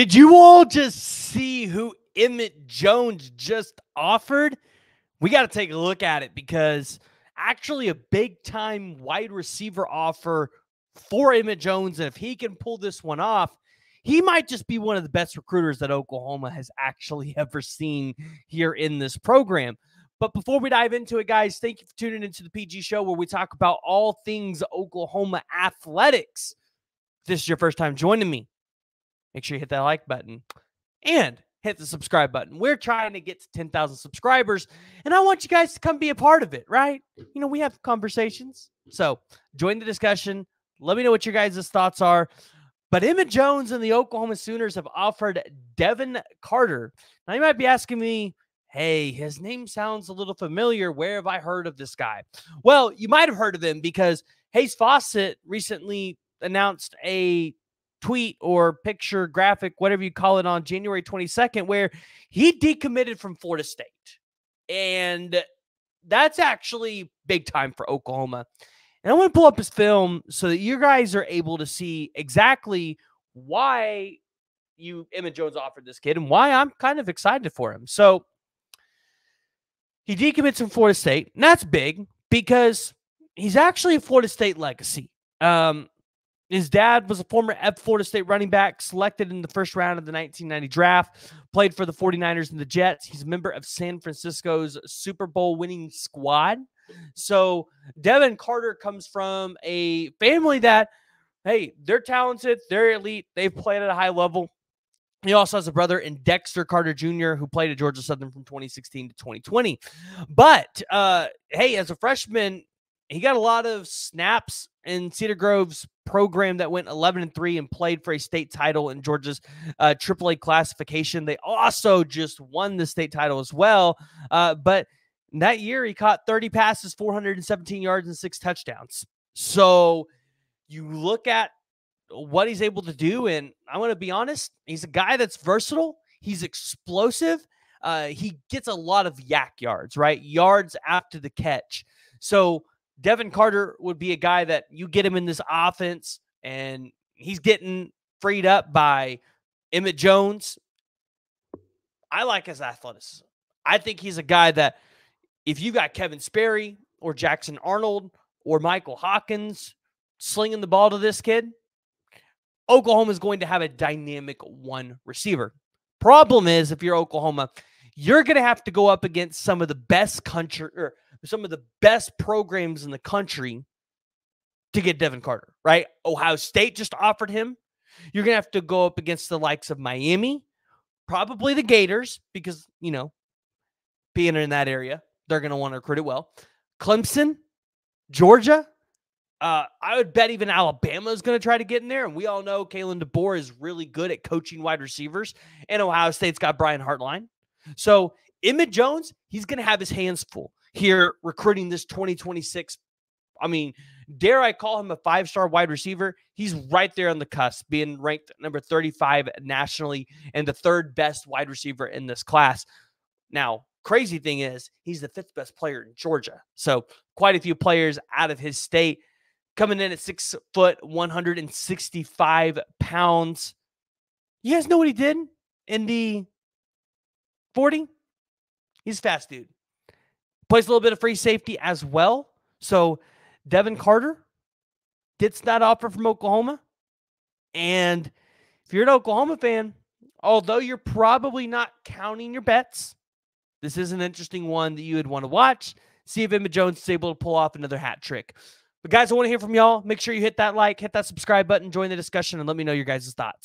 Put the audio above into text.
Did you all just see who Emmett Jones just offered? We got to take a look at it because actually a big-time wide receiver offer for Emmett Jones, and if he can pull this one off, he might just be one of the best recruiters that Oklahoma has actually ever seen here in this program. But before we dive into it, guys, thank you for tuning into the PG Show where we talk about all things Oklahoma athletics. If this is your first time joining me, make sure you hit that like button and hit the subscribe button. We're trying to get to 10,000 subscribers, and I want you guys to come be a part of it, right? You know, we have conversations. So join the discussion. Let me know what your guys' thoughts are. But Emmett Jones and the Oklahoma Sooners have offered Devin Carter. Now, you might be asking me, hey, his name sounds a little familiar. Where have I heard of this guy? Well, you might have heard of him because Hayes Fawcett recently announced a tweet or picture, graphic, whatever you call it, on January 22nd, where he decommitted from Florida State. And that's actually big time for Oklahoma. And I want to pull up his film so that you guys are able to see exactly why Emmett Jones offered this kid and why I'm kind of excited for him. So he decommits from Florida State, and that's big because he's actually a Florida State legacy. His dad was a former Florida State running back, selected in the first round of the 1990 draft, played for the 49ers and the Jets. He's a member of San Francisco's Super Bowl winning squad. So Devin Carter comes from a family that, hey, they're talented, they're elite, they've played at a high level. He also has a brother in Dexter Carter Jr., who played at Georgia Southern from 2016 to 2020. But, hey, as a freshman, he got a lot of snaps in Cedar Grove's program that went 11-3 and played for a state title in Georgia's AAA classification. They also just won the state title as well. But that year, he caught 30 passes, 417 yards, and 6 touchdowns. So you look at what he's able to do, and I'm going to be honest, he's a guy that's versatile. He's explosive. He gets a lot of yak yards, right? Yards after the catch. So Devin Carter would be a guy that you get him in this offense, and he's getting freed up by Emmett Jones. I like his athleticism. I think he's a guy that if you got Kevin Sperry or Jackson Arnold or Michael Hawkins slinging the ball to this kid, Oklahoma is going to have a dynamic one receiver. Problem is, if you're Oklahoma, you're going to have to go up against some of the best some of the best programs in the country to get Devin Carter, right? Ohio State just offered him. You're going to have to go up against the likes of Miami, probably the Gators, because, you know, being in that area, they're going to want to recruit it well. Clemson, Georgia. I would bet even Alabama is going to try to get in there. And we all know Kalen DeBoer is really good at coaching wide receivers. And Ohio State's got Brian Hartline. So Emmett Jones, he's going to have his hands full here recruiting this 2026. I mean, dare I call him a 5-star wide receiver? He's right there on the cusp, being ranked number 35 nationally and the 3rd best wide receiver in this class. Now, crazy thing is, he's the 5th best player in Georgia. So quite a few players out of his state. Coming in at 6 foot, 165 pounds. You guys know what he did in the 40? He's a fast dude. Plays a little bit of free safety as well. So Devin Carter gets that offer from Oklahoma. And if you're an Oklahoma fan, although you're probably not counting your bets, this is an interesting one that you would want to watch. See if Emmett Jones is able to pull off another hat trick. But guys, I want to hear from y'all. Make sure you hit that like, hit that subscribe button, join the discussion, and let me know your guys' thoughts.